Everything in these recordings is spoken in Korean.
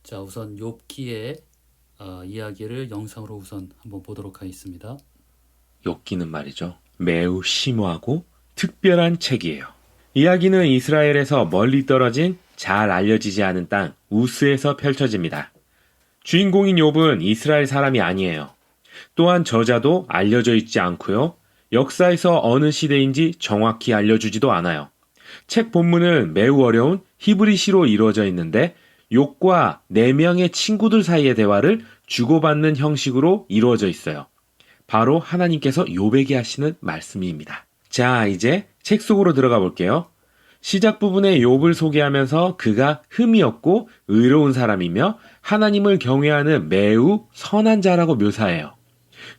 자, 우선 욥기의 이야기를 영상으로 우선 한번 보도록 하겠습니다. 욥기는 말이죠. 매우 심오하고 특별한 책이에요. 이야기는 이스라엘에서 멀리 떨어진 잘 알려지지 않은 땅 우스에서 펼쳐집니다. 주인공인 욥은 이스라엘 사람이 아니에요. 또한 저자도 알려져 있지 않고요. 역사에서 어느 시대인지 정확히 알려주지도 않아요. 책 본문은 매우 어려운 히브리시로 이루어져 있는데 욥과 4명의 친구들 사이의 대화를 주고받는 형식으로 이루어져 있어요. 바로 하나님께서 욥에게 하시는 말씀입니다. 자, 이제 책 속으로 들어가 볼게요. 시작 부분에 욥을 소개하면서 그가 흠이 없고 의로운 사람이며 하나님을 경외하는 매우 선한 자라고 묘사해요.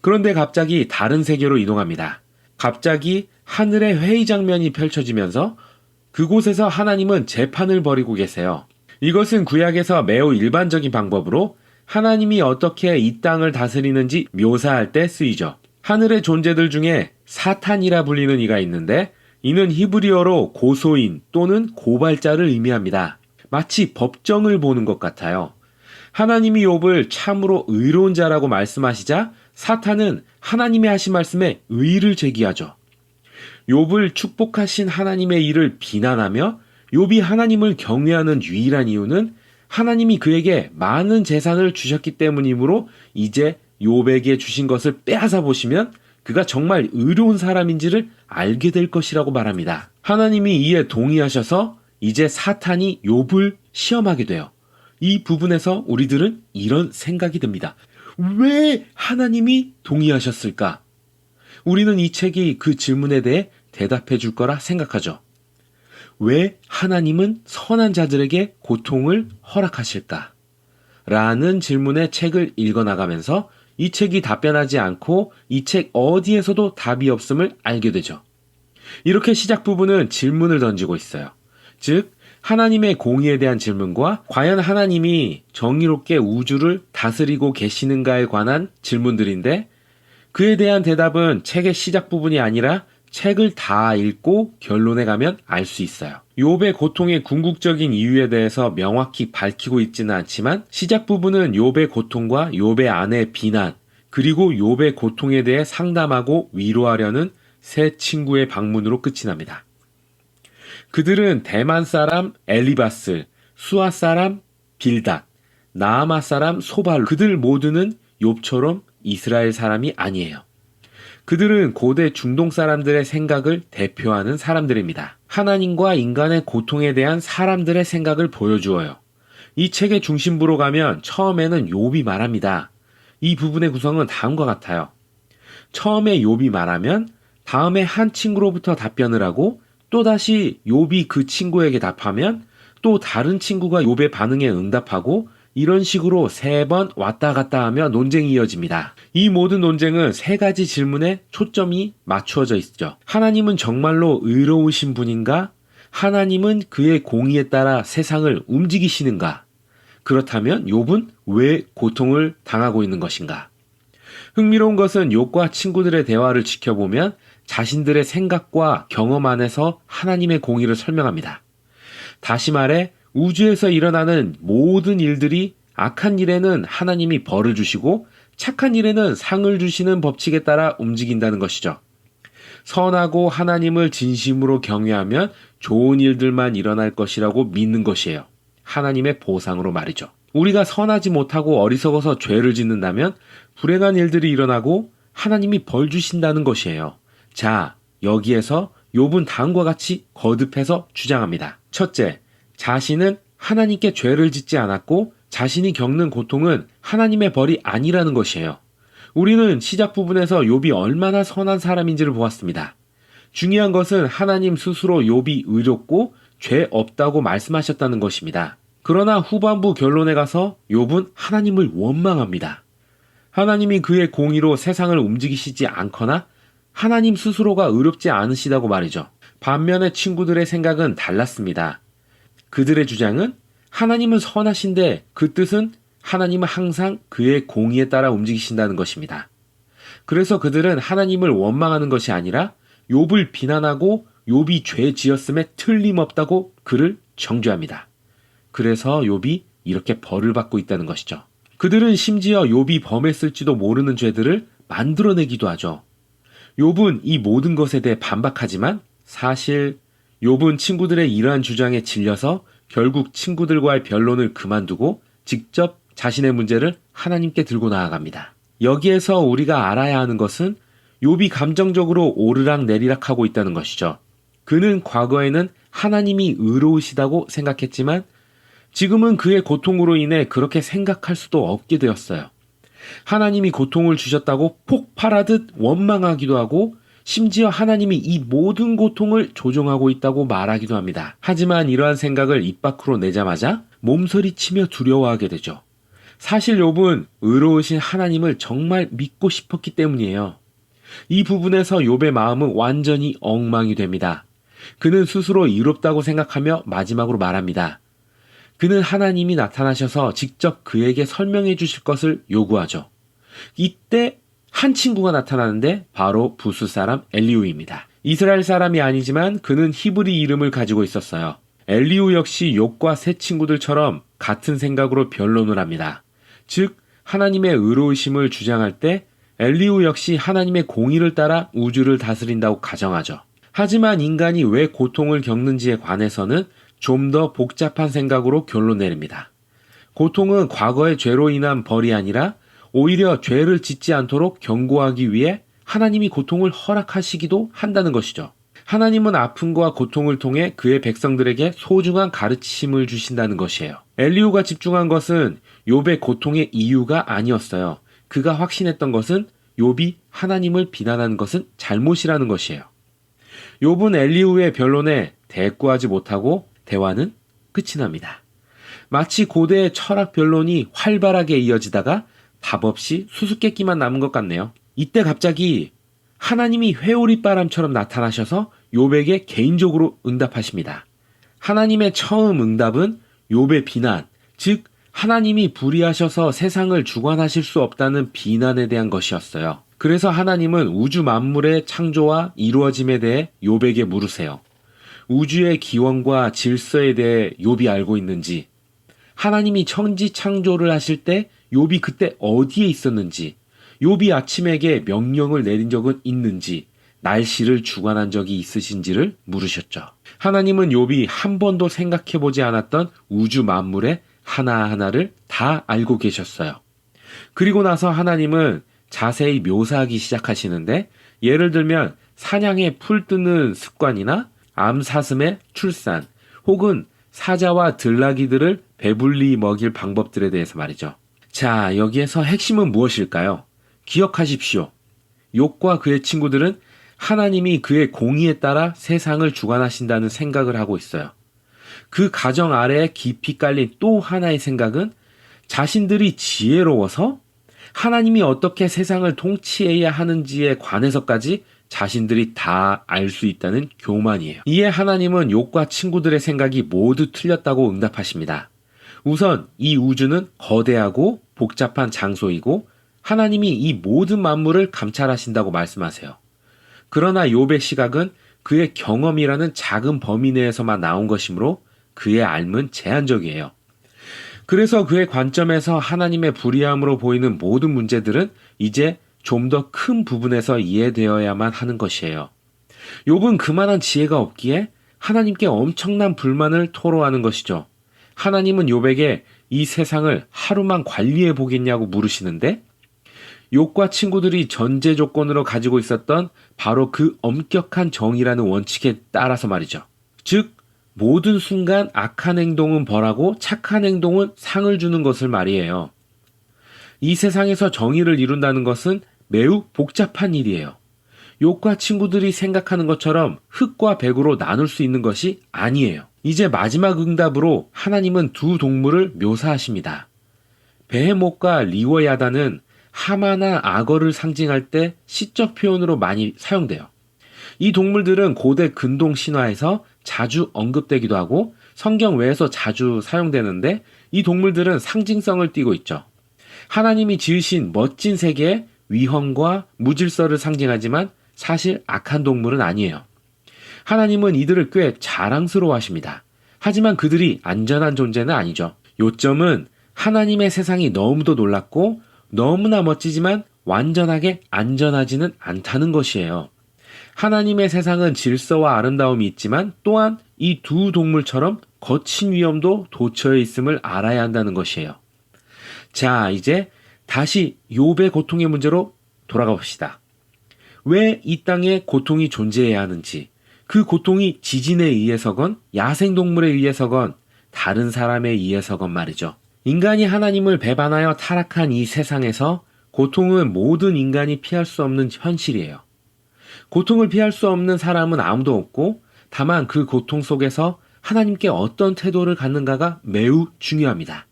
그런데 갑자기 다른 세계로 이동합니다. 갑자기 하늘의 회의 장면이 펼쳐지면서 그곳에서 하나님은 재판을 벌이고 계세요. 이것은 구약에서 매우 일반적인 방법으로 하나님이 어떻게 이 땅을 다스리는지 묘사할 때 쓰이죠. 하늘의 존재들 중에 사탄이라 불리는 이가 있는데 이는 히브리어로 고소인 또는 고발자를 의미합니다. 마치 법정을 보는 것 같아요. 하나님이 욥을 참으로 의로운 자라고 말씀하시자 사탄은 하나님의 하신 말씀에 의의를 제기하죠. 욥을 축복하신 하나님의 일을 비난하며 욥이 하나님을 경외하는 유일한 이유는 하나님이 그에게 많은 재산을 주셨기 때문이므로 이제 욥에게 주신 것을 빼앗아 보시면 그가 정말 의로운 사람인지를 알게 될 것이라고 말합니다. 하나님이 이에 동의하셔서 이제 사탄이 욥을 시험하게 돼요. 이 부분에서 우리들은 이런 생각이 듭니다. 왜 하나님이 동의하셨을까? 우리는 이 책이 그 질문에 대해 대답해 줄 거라 생각하죠. 왜 하나님은 선한 자들에게 고통을 허락하실까? 라는 질문의 책을 읽어나가면서 이 책이 답변하지 않고 이 책 어디에서도 답이 없음을 알게 되죠. 이렇게 시작 부분은 질문을 던지고 있어요. 즉, 하나님의 공의에 대한 질문과 과연 하나님이 정의롭게 우주를 다스리고 계시는가에 관한 질문들인데 그에 대한 대답은 책의 시작 부분이 아니라 책을 다 읽고 결론에 가면 알 수 있어요. 욥의 고통의 궁극적인 이유에 대해서 명확히 밝히고 있지는 않지만 시작 부분은 욥의 고통과 욥의 아내의 비난 그리고 욥의 고통에 대해 상담하고 위로하려는 세 친구의 방문으로 끝이 납니다. 그들은 대만 사람 엘리바스, 수아 사람 빌닷, 나아마 사람 소발 그들 모두는 욥처럼 이스라엘 사람이 아니에요. 그들은 고대 중동 사람들의 생각을 대표하는 사람들입니다. 하나님과 인간의 고통에 대한 사람들의 생각을 보여주어요. 이 책의 중심부로 가면 처음에는 욥이 말합니다. 이 부분의 구성은 다음과 같아요. 처음에 욥이 말하면 다음에 한 친구로부터 답변을 하고 또다시 욥이 그 친구에게 답하면 또 다른 친구가 욥의 반응에 응답하고 이런 식으로 3번 왔다 갔다 하며 논쟁이 이어집니다. 이 모든 논쟁은 3가지 질문에 초점이 맞추어져 있죠. 하나님은 정말로 의로우신 분인가? 하나님은 그의 공의에 따라 세상을 움직이시는가? 그렇다면 욥은 왜 고통을 당하고 있는 것인가? 흥미로운 것은 욥과 친구들의 대화를 지켜보면 자신들의 생각과 경험 안에서 하나님의 공의를 설명합니다. 다시 말해 우주에서 일어나는 모든 일들이 악한 일에는 하나님이 벌을 주시고 착한 일에는 상을 주시는 법칙에 따라 움직인다는 것이죠. 선하고 하나님을 진심으로 경외하면 좋은 일들만 일어날 것이라고 믿는 것이에요. 하나님의 보상으로 말이죠. 우리가 선하지 못하고 어리석어서 죄를 짓는다면 불행한 일들이 일어나고 하나님이 벌 주신다는 것이에요. 자, 여기에서 욥은 다음과 같이 거듭해서 주장합니다. 첫째, 자신은 하나님께 죄를 짓지 않았고 자신이 겪는 고통은 하나님의 벌이 아니라는 것이에요. 우리는 시작 부분에서 욥이 얼마나 선한 사람인지를 보았습니다. 중요한 것은 하나님 스스로 욥이 의롭고 죄 없다고 말씀하셨다는 것입니다. 그러나 후반부 결론에 가서 욥은 하나님을 원망합니다. 하나님이 그의 공의로 세상을 움직이시지 않거나 하나님 스스로가 의롭지 않으시다고 말이죠. 반면에 친구들의 생각은 달랐습니다. 그들의 주장은 하나님은 선하신데 그 뜻은 하나님은 항상 그의 공의에 따라 움직이신다는 것입니다. 그래서 그들은 하나님을 원망하는 것이 아니라 욥을 비난하고 욥이 죄 지었음에 틀림없다고 그를 정죄합니다. 그래서 욥이 이렇게 벌을 받고 있다는 것이죠. 그들은 심지어 욥이 범했을지도 모르는 죄들을 만들어내기도 하죠. 욥은 이 모든 것에 대해 반박하지만 사실 욥은 친구들의 이러한 주장에 질려서 결국 친구들과의 변론을 그만두고 직접 자신의 문제를 하나님께 들고 나아갑니다. 여기에서 우리가 알아야 하는 것은 욥이 감정적으로 오르락 내리락하고 있다는 것이죠. 그는 과거에는 하나님이 의로우시다고 생각했지만 지금은 그의 고통으로 인해 그렇게 생각할 수도 없게 되었어요. 하나님이 고통을 주셨다고 폭발하듯 원망하기도 하고 심지어 하나님이 이 모든 고통을 조종하고 있다고 말하기도 합니다. 하지만 이러한 생각을 입 밖으로 내자마자 몸서리치며 두려워하게 되죠. 사실 욥은 의로우신 하나님을 정말 믿고 싶었기 때문이에요. 이 부분에서 욥의 마음은 완전히 엉망이 됩니다. 그는 스스로 이롭다고 생각하며 마지막으로 말합니다. 그는 하나님이 나타나셔서 직접 그에게 설명해 주실 것을 요구하죠. 이때 한 친구가 나타나는데 바로 부스 사람 엘리후입니다. 이스라엘 사람이 아니지만 그는 히브리 이름을 가지고 있었어요. 엘리후 역시 욥과 세 친구들처럼 같은 생각으로 변론을 합니다. 즉 하나님의 의로우심을 주장할 때 엘리후 역시 하나님의 공의를 따라 우주를 다스린다고 가정하죠. 하지만 인간이 왜 고통을 겪는지에 관해서는 좀 더 복잡한 생각으로 결론 내립니다. 고통은 과거의 죄로 인한 벌이 아니라 오히려 죄를 짓지 않도록 경고하기 위해 하나님이 고통을 허락하시기도 한다는 것이죠. 하나님은 아픔과 고통을 통해 그의 백성들에게 소중한 가르침을 주신다는 것이에요. 엘리후가 집중한 것은 욥의 고통의 이유가 아니었어요. 그가 확신했던 것은 욥이 하나님을 비난하는 것은 잘못이라는 것이에요. 욥은 엘리후의 변론에 대꾸하지 못하고 대화는 끝이 납니다. 마치 고대의 철학 변론이 활발하게 이어지다가 답 없이 수수께끼만 남은 것 같네요. 이때 갑자기 하나님이 회오리바람처럼 나타나셔서 욥에게 개인적으로 응답하십니다. 하나님의 처음 응답은 욥의 비난, 즉 하나님이 불의하셔서 세상을 주관하실 수 없다는 비난에 대한 것이었어요. 그래서 하나님은 우주 만물의 창조와 이루어짐에 대해 욥에게 물으세요. 우주의 기원과 질서에 대해 욥이 알고 있는지, 하나님이 천지 창조를 하실 때 욥이 그때 어디에 있었는지, 욥이 아침에게 명령을 내린 적은 있는지, 날씨를 주관한 적이 있으신지를 물으셨죠. 하나님은 욥이 한 번도 생각해보지 않았던 우주 만물의 하나하나를 다 알고 계셨어요. 그리고 나서 하나님은 자세히 묘사하기 시작하시는데, 예를 들면 사냥에 풀 뜯는 습관이나 암사슴의 출산, 혹은 사자와 들나귀들을 배불리 먹일 방법들에 대해서 말이죠. 자, 여기에서 핵심은 무엇일까요? 기억하십시오. 욥과 그의 친구들은 하나님이 그의 공의에 따라 세상을 주관하신다는 생각을 하고 있어요. 그 가정 아래에 깊이 깔린 또 하나의 생각은 자신들이 지혜로워서 하나님이 어떻게 세상을 통치해야 하는지에 관해서까지 자신들이 다 알 수 있다는 교만이에요. 이에 하나님은 욥과 친구들의 생각이 모두 틀렸다고 응답하십니다. 우선 이 우주는 거대하고 복잡한 장소이고 하나님이 이 모든 만물을 감찰하신다고 말씀하세요. 그러나 욥의 시각은 그의 경험이라는 작은 범위 내에서만 나온 것이므로 그의 알은 제한적이에요. 그래서 그의 관점에서 하나님의 불의함으로 보이는 모든 문제들은 이제 좀 더 큰 부분에서 이해되어야만 하는 것이에요. 욥은 그만한 지혜가 없기에 하나님께 엄청난 불만을 토로하는 것이죠. 하나님은 욥에게 이 세상을 하루만 관리해 보겠냐고 물으시는데 욥과 친구들이 전제 조건으로 가지고 있었던 바로 그 엄격한 정의라는 원칙에 따라서 말이죠. 즉 모든 순간 악한 행동은 벌하고 착한 행동은 상을 주는 것을 말이에요. 이 세상에서 정의를 이룬다는 것은 매우 복잡한 일이에요. 욥과 친구들이 생각하는 것처럼 흙과 백으로 나눌 수 있는 것이 아니에요. 이제 마지막 응답으로 하나님은 두 동물을 묘사하십니다. 베헤못과 리워야다는 하마나 악어를 상징할 때 시적 표현으로 많이 사용돼요. 이 동물들은 고대 근동 신화에서 자주 언급되기도 하고 성경 외에서 자주 사용되는데 이 동물들은 상징성을 띠고 있죠. 하나님이 지으신 멋진 세계의 위험과 무질서를 상징하지만 사실 악한 동물은 아니에요. 하나님은 이들을 꽤 자랑스러워하십니다. 하지만 그들이 안전한 존재는 아니죠. 요점은 하나님의 세상이 너무도 놀랍고 너무나 멋지지만 완전하게 안전하지는 않다는 것이에요. 하나님의 세상은 질서와 아름다움이 있지만 또한 이 두 동물처럼 거친 위험도 도처에 있음을 알아야 한다는 것이에요. 자, 이제 다시 욥의 고통의 문제로 돌아가 봅시다. 왜 이 땅에 고통이 존재해야 하는지, 그 고통이 지진에 의해서건 야생동물에 의해서건 다른 사람에 의해서건 말이죠. 인간이 하나님을 배반하여 타락한 이 세상에서 고통은 모든 인간이 피할 수 없는 현실이에요. 고통을 피할 수 없는 사람은 아무도 없고 다만 그 고통 속에서 하나님께 어떤 태도를 갖는가가 매우 중요합니다.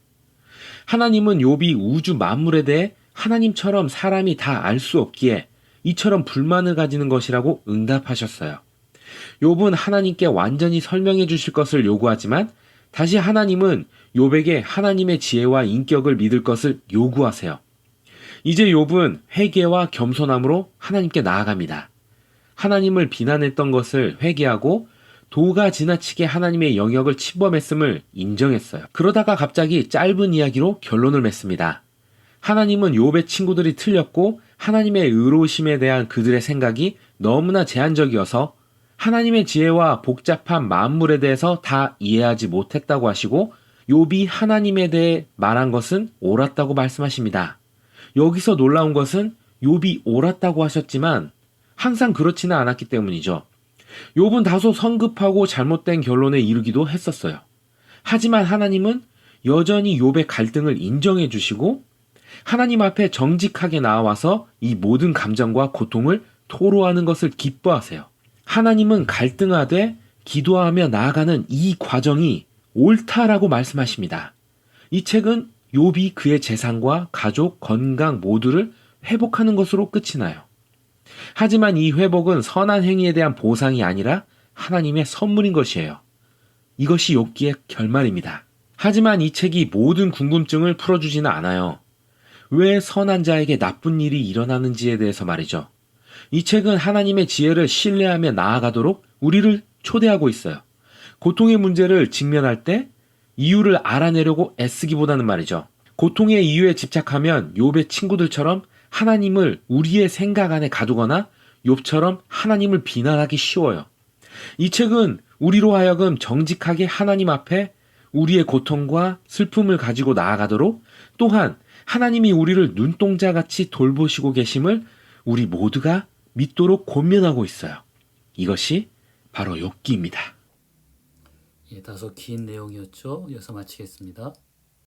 하나님은 욥이 우주 만물에 대해 하나님처럼 사람이 다 알 수 없기에 이처럼 불만을 가지는 것이라고 응답하셨어요. 욥은 하나님께 완전히 설명해 주실 것을 요구하지만 다시 하나님은 욥에게 하나님의 지혜와 인격을 믿을 것을 요구하세요. 이제 욥은 회개와 겸손함으로 하나님께 나아갑니다. 하나님을 비난했던 것을 회개하고 도가 지나치게 하나님의 영역을 침범했음을 인정했어요. 그러다가 갑자기 짧은 이야기로 결론을 맺습니다. 하나님은 욥의 친구들이 틀렸고 하나님의 의로우심에 대한 그들의 생각이 너무나 제한적이어서 하나님의 지혜와 복잡한 만물에 대해서 다 이해하지 못했다고 하시고 욥이 하나님에 대해 말한 것은 옳았다고 말씀하십니다. 여기서 놀라운 것은 욥이 옳았다고 하셨지만 항상 그렇지는 않았기 때문이죠. 욥은 다소 성급하고 잘못된 결론에 이르기도 했었어요. 하지만 하나님은 여전히 욥의 갈등을 인정해 주시고 하나님 앞에 정직하게 나와서 이 모든 감정과 고통을 토로하는 것을 기뻐하세요. 하나님은 갈등하되 기도하며 나아가는 이 과정이 옳다라고 말씀하십니다. 이 책은 욥이 그의 재산과 가족, 건강 모두를 회복하는 것으로 끝이 나요. 하지만 이 회복은 선한 행위에 대한 보상이 아니라 하나님의 선물인 것이에요. 이것이 욥기의 결말입니다. 하지만 이 책이 모든 궁금증을 풀어주지는 않아요. 왜 선한 자에게 나쁜 일이 일어나는지에 대해서 말이죠. 이 책은 하나님의 지혜를 신뢰하며 나아가도록 우리를 초대하고 있어요. 고통의 문제를 직면할 때 이유를 알아내려고 애쓰기보다는 말이죠. 고통의 이유에 집착하면 욥의 친구들처럼 하나님을 우리의 생각 안에 가두거나 욥처럼 하나님을 비난하기 쉬워요. 이 책은 우리로 하여금 정직하게 하나님 앞에 우리의 고통과 슬픔을 가지고 나아가도록 또한 하나님이 우리를 눈동자같이 돌보시고 계심을 우리 모두가 믿도록 권면하고 있어요. 이것이 바로 욥기입니다. 예, 다소 긴 내용이었죠. 여기서 마치겠습니다.